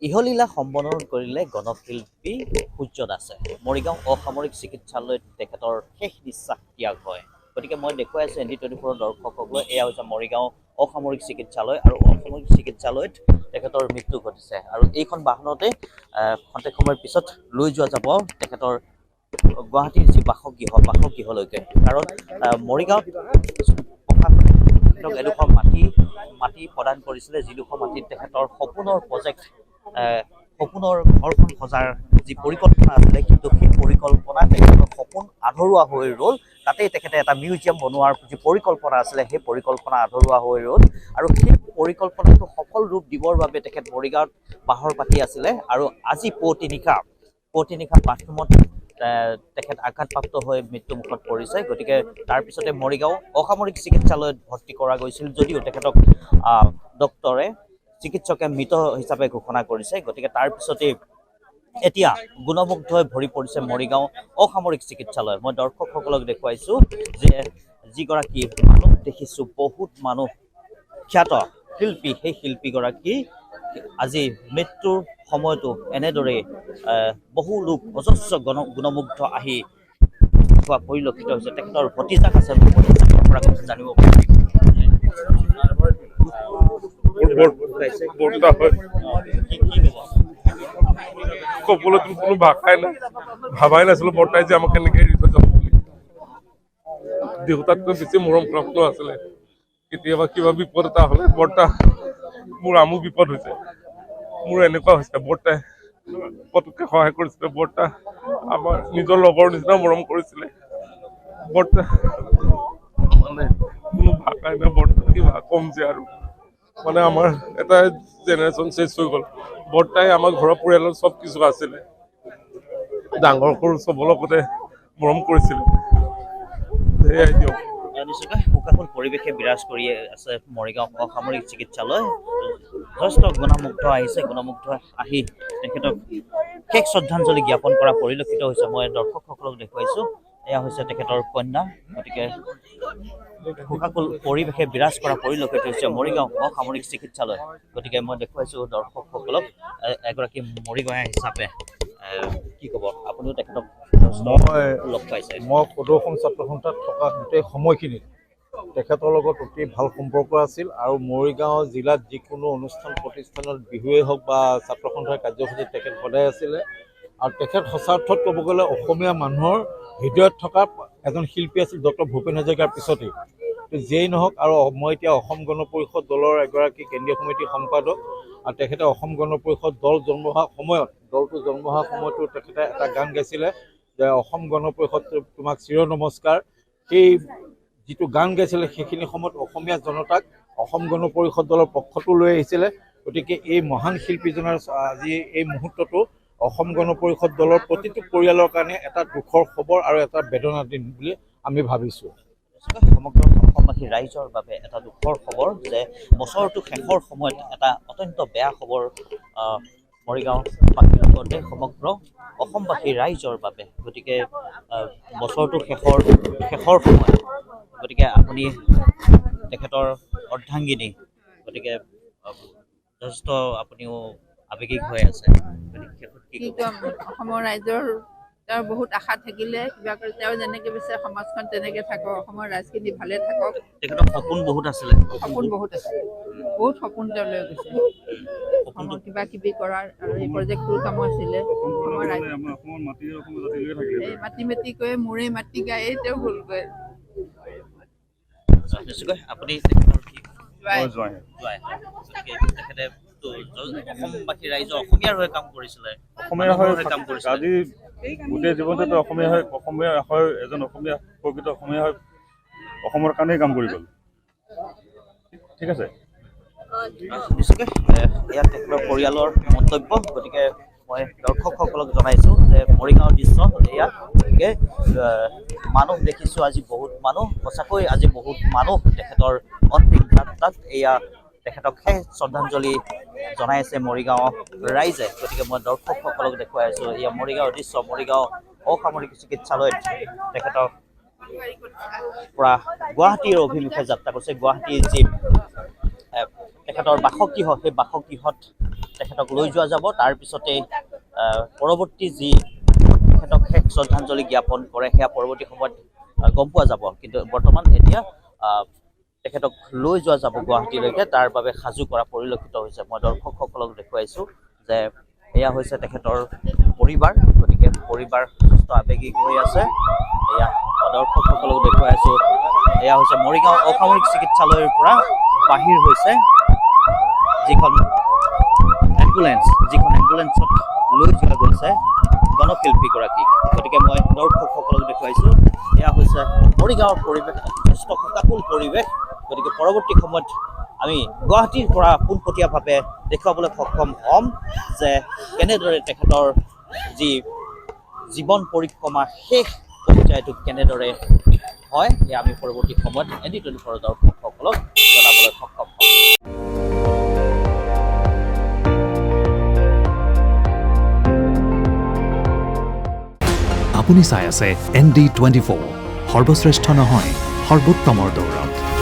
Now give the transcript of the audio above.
ইহলীলা সম্বোধন কৰিলে গণশিল্পী সূৰ্য দাসে। মৰিগাঁও অসামৰিক চিকিৎসালয়ত তেখেতৰ শেষ নিশ্বাস ত্যাগ হয়। গতিকে মই দেখুৱাই আছোঁ ND24 দৰ্শকসকলে, এয়া হৈছে মৰিগাঁও অসামৰিক চিকিৎসালয় আৰু অসামৰিক চিকিৎসালয়ত তেখেতৰ মৃত্যু ঘটিছে। আৰু এইখন বাহনতে খন্তেক সময়ৰ পিছত লৈ যোৱা যাব তেখেতৰ গুৱাহাটীৰ যি বাসগৃহলৈকে। কাৰণ মৰিগাঁৱত প্ৰশাসনক এডোখৰ মাটি প্ৰদান কৰিছিলে, যিডোখৰ মাটিত তেখেতৰ সপোনৰ প্ৰজেক্ট, সপোনৰ ঘৰখন সজাৰ যি পৰিকল্পনা আছিলে, কিন্তু সেই পৰিকল্পনা তেখেতৰ সপোন আধৰুৱা হৈ ৰ'ল। তাতেই তেখেতে এটা মিউজিয়াম বনোৱাৰ যি পৰিকল্পনা আছিলে, সেই পৰিকল্পনা আধৰুৱা হৈ ৰ'ল। আৰু সেই পৰিকল্পনাটো সফল ৰূপ দিবৰ বাবে তেখেত মৰিগাঁৱত বাহৰ পাতি আছিলে। আৰু আজি পুৱতি নিশা বাথৰুমত তেখেত আঘাতপ্ৰাপ্ত হৈ মৃত্যুমুখত পৰিছে। গতিকে তাৰপিছতে মৰিগাঁও অসামৰিক চিকিৎসালয়ত ভৰ্তি কৰা গৈছিল, যদিও তেখেতক চিকিৎসকে মৃত হিচাপে ঘোষণা কৰিছে। গতিকে তাৰপিছতেই এতিয়া গুণমুগ্ধই ভৰি পৰিছে মৰিগাঁও অসামৰিক চিকিৎসালয়। মই দৰ্শকসকলক দেখুৱাইছোঁ যে যিগৰাকী মানুহ দেখিছোঁ, বহুত মানুহ, খ্যাত শিল্পী, সেই শিল্পীগৰাকী আজি মৃত্যুৰ সময়তো এনেদৰে বহু লোক, অজস্ৰ গুণমুগ্ধ আহি হোৱা পৰিলক্ষিত হৈছে। তেখেতৰ ভতিজাক আছে, ভতিজাকৰ পৰা জানিব পাৰিম। ক'বলৈ কোনো ভাষাই নাই, ভাবাই নাছিলো বৰ্তাই যে আমাক এনেকে এৰি থৈ যাব বুলি। দেউতাতকৈ বেছি মৰম কৰা আছিলে। কেতিয়াবা কিবা বিপদ এটা হ'লে বৰ্তা, মোৰ আমু বিপদ হৈছে, মোৰ এনেকুৱা হৈছে, বৰ্তাই পটককে সহায় কৰিছিলে। বৰ্তা আমাৰ নিজৰ লগৰ নিচিনা মৰম কৰিছিলে। বৰ্তা মানে কোনো ভাষাই নাই, বৰ্তা কিবা কম যে আৰু মানে আমাৰ এটা জেনেৰেশ্যন চেঞ্জ হৈ গ'ল। বৰ্তাই আমাৰ ঘৰৰ পৰিয়ালৰ চব কিছু আছিলে, ডাঙৰ সৰু চবৰ লগতে মৰম কৰিছিলে। সেয়াই দিয়ক। নিশ্চয়কৈ শোকাকুল পৰিৱেশে বিৰাজ কৰি আছে মৰিগাঁও অসামৰিক চিকিৎসালয়। যথেষ্ট গুণমুগ্ধ আহিছে, গুণমুগ্ধ আহি তেখেতক শেষ শ্ৰদ্ধাঞ্জলি জ্ঞাপন কৰা পৰিলক্ষিত হৈছে। মই দৰ্শকসকলক দেখুৱাইছোঁ, এয়া হৈছে তেখেতৰ কন্যা। গতিকে শোকাকুল পৰিৱেশে বিৰাজ কৰা পৰিলক্ষিত হৈছে মৰিগাঁও অসামৰিক চিকিৎসালয়। গতিকে মই দেখুৱাইছোঁ দৰ্শকসকলক এগৰাকী মৰিগাঁৱৰ হিচাপে কি ক'ব, আপুনিও তেখেতক লগ পাইছে। মই সদৌ ছাত্ৰ সন্থাত থকা গোটেই সময়খিনিত তেখেতৰ লগত অতি ভাল সম্পৰ্ক আছিল। আৰু মৰিগাঁও জিলাত যিকোনো অনুষ্ঠান প্ৰতিষ্ঠানত, বিহুৱেই হওক বা ছাত্ৰ সন্থাৰ কাৰ্যসূচীত তেখেত সদায় আছিলে। আৰু তেখেত সঁচা অৰ্থত ক'ব গ'লে অসমীয়া মানুহৰ হৃদয়ত থকা এজন শিল্পী আছিল ডক্টৰ ভূপেন হাজৰিকাৰ পিছতেই। যিয়েই নহওক, আৰু মই এতিয়া অসম গণ পৰিষদ দলৰ এগৰাকী কেন্দ্ৰীয় সমিতিৰ সম্পাদক। আৰু তেখেতে অসম গণ পৰিষদ দলটো জন্ম হোৱাৰ সময়তো তেখেতে এটা গান গাইছিলে যে অসম গণ পৰিষদ তোমাক চিৰ নমস্কাৰ। সেই যিটো গান গাইছিলে, সেইখিনি সময়ত অসমীয়া জনতাক অসম গণ পৰিষদ দলৰ পক্ষতো লৈ আহিছিলে। গতিকে এই মহান শিল্পীজনৰ আজি এই মুহূৰ্তটো অসম গণ পৰিষদ দলৰ প্ৰতিটো পৰিয়ালৰ কাৰণে এটা দুখৰ খবৰ আৰু এটা বেদনাৰ দিন বুলি আমি ভাবিছোঁ। সমগ্ৰ অসমবাসী ৰাইজৰ বাবে এটা দুখৰ খবৰ যে বছৰটো শেষৰ সময়ত এটা অত্যন্ত বেয়া খবৰ মৰিগাঁওবাসীৰ লগতে সমগ্ৰ অসমবাসী ৰাইজৰ বাবে। গতিকে বছৰটো শেষৰ সময়, গতিকে আপুনি তেখেতৰ অৰ্ধাংগিনী, গতিকে যথেষ্ট আপুনিও আৱেগিক হৈ আছে। কি ক'ম, অসমৰ ৰাইজৰ তেওঁৰ বহুত আশা থাকিলে, কিবা কৰি তেওঁ যেনেকে বিচাৰে সমাজখন তেনেকে থাকক, অসমৰ ৰাইজখিনি ভালে থাকক। তেখেতৰ সপোন বহুত আছিলে, সপোন বহুত আছে, বহুত সপোন তেওঁ লৈ গৈছে অসমৰ কিবা কিবি কৰাৰ। আৰু এই প্ৰজেক্টটোৰ কামো আছিলে। অসমৰ ৰাইজ এই মাটি কৈ মোৰে মাটি গায়ে তেওঁ গ'লগৈ। নিশ্চয়কৈ আপুনি তেখেতৰ কি তেখেতে অসমবাসী ৰাইজৰ অসমীয়াৰ হৈ কাম কৰিছিলে, অসমীয়া হৈ কাম কৰিছে। আজি গোটেই জীৱনটো অসমীয়া হয়, এজন অসমীয়া, প্ৰকৃত অসমীয়া হৈ অসমৰ কাৰণেই কাম কৰি গ'ল। ঠিক আছে, নিশ্চয়কৈ ইয়াত তেখেতৰ পৰিয়ালৰ মন্তব্য। গতিকে মই দৰ্শকসকলক জনাইছোঁ যে মৰিগাঁৱৰ দৃশ্য এয়া। গতিকে মানুহ দেখিছোঁ আজি, বহুত মানুহ, সঁচাকৈ আজি বহুত মানুহ তেখেতৰ অন্তিম যাত্ৰাত এয়া তেখেতক শেষ শ্ৰদ্ধাঞ্জলি জনাই আছে মৰিগাঁও ৰাইজে। গতিকে মই দৰ্শকসকলক দেখুৱাই আছোঁ এয়া মৰিগাঁৱৰ দৃশ্য। মৰিগাঁও অসামৰিক চিকিৎসালয়ত তেখেতক পৰা গুৱাহাটীৰ অভিমুখে যাত্ৰা কৰিছে। গুৱাহাটীৰ যি তেখেতৰ বাসগৃহ, সেই বাসগৃহত তেখেতক লৈ যোৱা যাব। তাৰপিছতে পৰৱৰ্তী যি তেখেতক শেষ শ্ৰদ্ধাঞ্জলি জ্ঞাপন কৰে সেয়া পৰৱৰ্তী সময়ত গম পোৱা যাব। কিন্তু বৰ্তমান এতিয়া তেখেতক লৈ যোৱা যাব গুৱাহাটীলৈকে, তাৰ বাবে সাজু কৰা পৰিলক্ষিত হৈছে। মই দৰ্শকসকলক দেখুৱাইছোঁ যে এয়া হৈছে তেখেতৰ পৰিবাৰ, গতিকে পৰিবাৰ যথেষ্ট আৱেগিক হৈ আছে। এয়া দৰ্শকসকলক দেখুৱাই আছোঁ, এয়া হৈছে মৰিগাঁও অসামৰিক চিকিৎসালয়ৰ পৰা বাহিৰ হৈছে যিখন এম্বুলেঞ্চত লৈ যোৱা গৈছে গণশিল্পীগৰাকীক। গতিকে মই দৰ্শকসকলক দেখুৱাইছোঁ এয়া হৈছে মৰিগাঁৱৰ পৰিৱেশ, যথেষ্ট শোকাকুল পৰিৱেশ। গতিকে পৰৱৰ্তী সময়ত আমি গুৱাহাটীৰ পৰা পোনপটীয়াভাৱে দেখুৱাবলৈ সক্ষম হ'ম যে কেনেদৰে তেখেতৰ যি জীৱন পৰিক্ৰমা শেষ পৰ্যায়টো কেনেদৰে হয়, সেয়া আমি পৰৱৰ্তী সময়ত ND24 দৰ্শকসকলক জনাবলৈ সক্ষম হ'ম। আপুনি চাই আছে ND24, সৰ্বশ্ৰেষ্ঠ নহয় সৰ্বোত্তমৰ দৌৰত।